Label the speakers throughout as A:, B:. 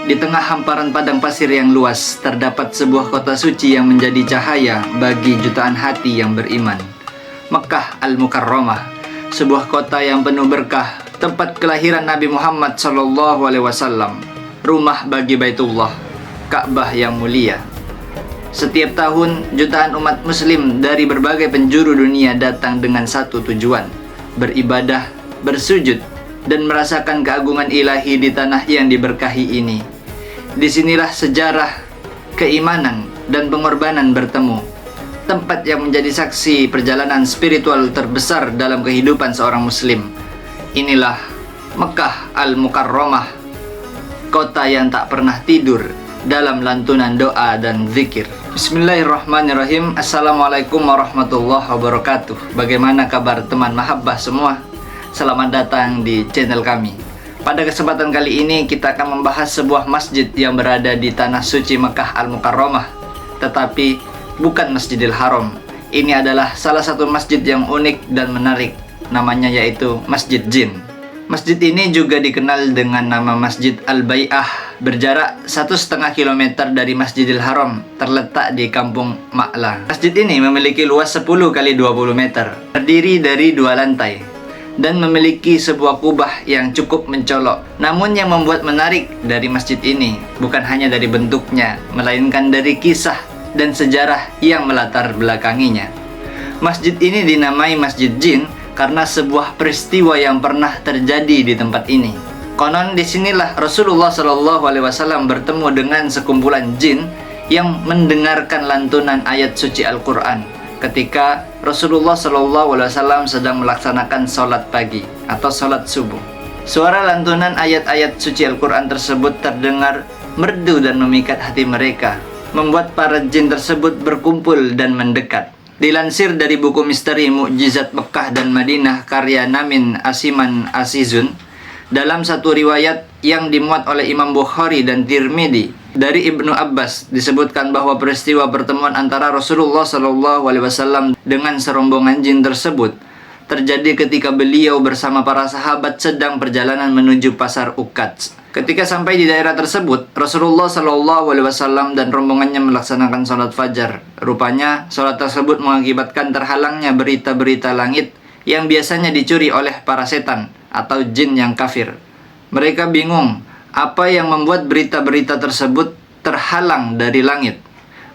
A: Di tengah hamparan padang pasir yang luas, terdapat sebuah kota suci yang menjadi cahaya bagi jutaan hati yang beriman. Mekkah Al-Mukarramah, sebuah kota yang penuh berkah, tempat kelahiran Nabi Muhammad SAW, rumah bagi Baitullah, Ka'bah yang mulia. Setiap tahun, jutaan umat muslim dari berbagai penjuru dunia datang dengan satu tujuan: beribadah, bersujud, dan merasakan keagungan ilahi di tanah yang diberkahi ini. Disinilah sejarah, keimanan, dan pengorbanan bertemu. Tempat yang menjadi saksi perjalanan spiritual terbesar dalam kehidupan seorang muslim. Inilah Mekkah Al-Mukarramah, kota yang tak pernah tidur dalam lantunan doa dan zikir. Bismillahirrahmanirrahim. Assalamualaikum warahmatullahi wabarakatuh. Bagaimana kabar teman mahabbah semua? Selamat datang di channel kami. Pada kesempatan kali ini kita akan membahas sebuah masjid yang berada di tanah suci Mekkah Al-Mukarramah, tetapi bukan Masjidil Haram. Ini adalah salah satu masjid yang unik dan menarik, namanya yaitu Masjid Jin. Masjid ini juga dikenal dengan nama Masjid Al-Bai'ah, berjarak 1,5 km dari Masjidil Haram, terletak di Kampung Ma'la. Masjid ini memiliki luas 10 kali 20 meter, terdiri dari 2 lantai, dan memiliki sebuah kubah yang cukup mencolok. Namun yang membuat menarik dari masjid ini bukan hanya dari bentuknya, melainkan dari kisah dan sejarah yang melatar belakanginya. Masjid ini dinamai Masjid Jin karena sebuah peristiwa yang pernah terjadi di tempat ini. Konon disinilah Rasulullah SAW bertemu dengan sekumpulan jin yang mendengarkan lantunan ayat suci Al-Quran ketika Rasulullah SAW sedang melaksanakan sholat pagi atau sholat subuh. Suara lantunan ayat-ayat suci Al-Quran tersebut terdengar merdu dan memikat hati mereka, membuat para jin tersebut berkumpul dan mendekat. Dilansir dari buku misteri Mukjizat Mekkah dan Madinah karya Namin Asiman Asizun, dalam satu riwayat yang dimuat oleh Imam Bukhari dan Tirmidzi dari Ibnu Abbas disebutkan bahwa peristiwa pertemuan antara Rasulullah SAW dengan serombongan jin tersebut terjadi ketika beliau bersama para sahabat sedang perjalanan menuju pasar Uqad. Ketika sampai di daerah tersebut, Rasulullah SAW dan rombongannya melaksanakan sholat fajar. Rupanya sholat tersebut mengakibatkan terhalangnya berita-berita langit yang biasanya dicuri oleh para setan atau jin yang kafir. Mereka bingung apa yang membuat berita-berita tersebut terhalang dari langit.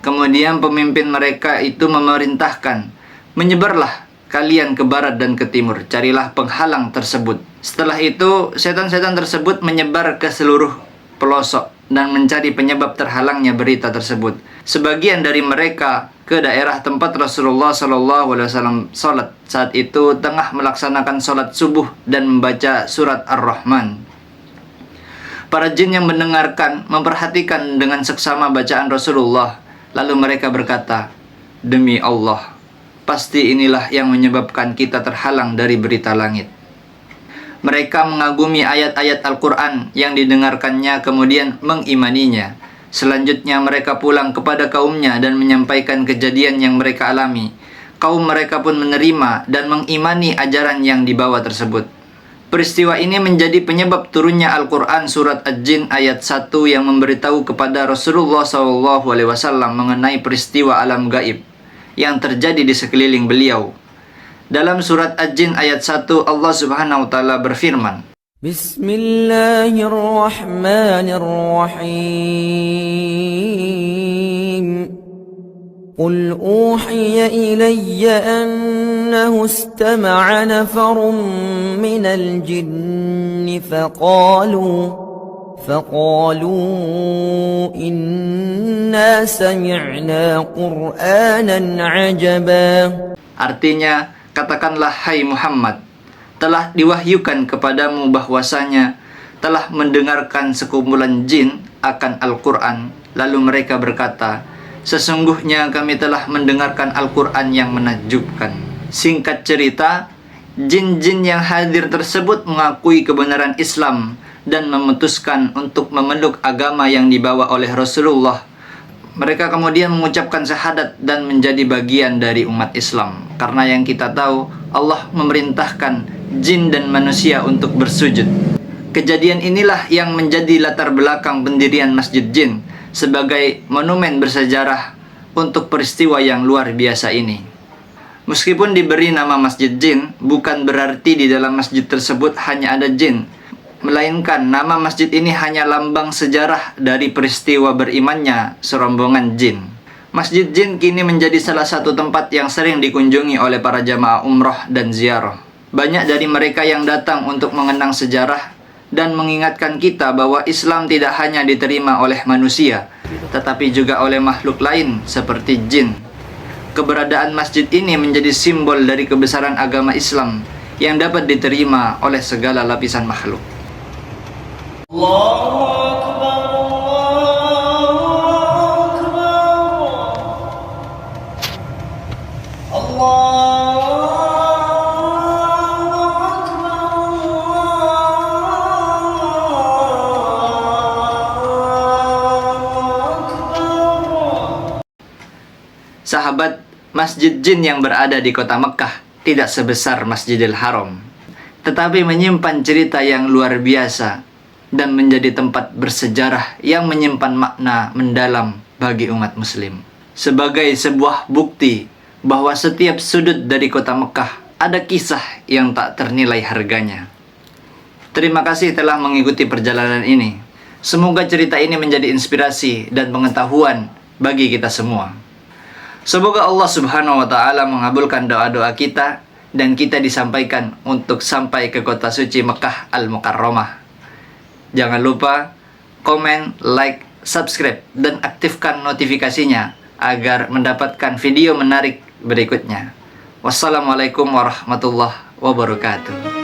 A: Kemudian pemimpin mereka itu memerintahkan, menyebarlah kalian ke barat dan ke timur, carilah penghalang tersebut. Setelah itu setan-setan tersebut menyebar ke seluruh pelosok dan mencari penyebab terhalangnya berita tersebut. Sebagian dari mereka ke daerah tempat Rasulullah SAW sholat. Saat itu tengah melaksanakan sholat subuh dan membaca surat Ar-Rahman. Para jin yang mendengarkan memperhatikan dengan seksama bacaan Rasulullah. Lalu mereka berkata, "Demi Allah, pasti inilah yang menyebabkan kita terhalang dari berita langit." Mereka mengagumi ayat-ayat Al-Quran yang didengarkannya kemudian mengimaninya. Selanjutnya mereka pulang kepada kaumnya dan menyampaikan kejadian yang mereka alami. Kaum mereka pun menerima dan mengimani ajaran yang dibawa tersebut. Peristiwa ini menjadi penyebab turunnya Al-Quran surat Ad-Jin ayat 1 yang memberitahu kepada Rasulullah SAW mengenai peristiwa alam gaib yang terjadi di sekeliling beliau. Dalam surat Ad-Jin ayat 1 Allah Subhanahu wa taala berfirman,
B: Bismillahirrahmanirrahim. Qul uhiya ilayya annahu istama'a nafarun minal jinni فقالوا إنا سمعنا قرآنا عجبا.
A: Artinya, katakanlah hai Muhammad, telah diwahyukan kepadamu bahwasanya telah mendengarkan sekumpulan jin akan Al-Quran. Lalu mereka berkata, sesungguhnya kami telah mendengarkan Al-Quran yang menakjubkan. Singkat cerita, jin-jin yang hadir tersebut mengakui kebenaran Islam dan memutuskan untuk memeluk agama yang dibawa oleh Rasulullah. Mereka kemudian mengucapkan syahadat dan menjadi bagian dari umat Islam. Karena yang kita tahu, Allah memerintahkan jin dan manusia untuk bersujud. Kejadian inilah yang menjadi latar belakang pendirian Masjid Jin sebagai monumen bersejarah untuk peristiwa yang luar biasa ini. Meskipun diberi nama Masjid Jin, bukan berarti di dalam masjid tersebut hanya ada jin, melainkan nama masjid ini hanya lambang sejarah dari peristiwa berimannya serombongan jin. Masjid Jin kini menjadi salah satu tempat yang sering dikunjungi oleh para jamaah umroh dan ziarah. Banyak dari mereka yang datang untuk mengenang sejarah dan mengingatkan kita bahwa Islam tidak hanya diterima oleh manusia, tetapi juga oleh makhluk lain seperti jin. Keberadaan masjid ini menjadi simbol dari kebesaran agama Islam yang dapat diterima oleh segala lapisan makhluk. Sahabat, Masjid Jin yang berada di kota Mekkah tidak sebesar Masjidil Haram, tetapi menyimpan cerita yang luar biasa dan menjadi tempat bersejarah yang menyimpan makna mendalam bagi umat muslim. Sebagai sebuah bukti bahwa setiap sudut dari kota Mekkah ada kisah yang tak ternilai harganya. Terima kasih telah mengikuti perjalanan ini. Semoga cerita ini menjadi inspirasi dan pengetahuan bagi kita semua. Semoga Allah Subhanahu wa Ta'ala mengabulkan doa-doa kita dan kita disampaikan untuk sampai ke kota suci Mekkah Al-Mukarramah. Jangan lupa komen, like, subscribe, dan aktifkan notifikasinya agar mendapatkan video menarik berikutnya. Wassalamualaikum warahmatullahi wabarakatuh.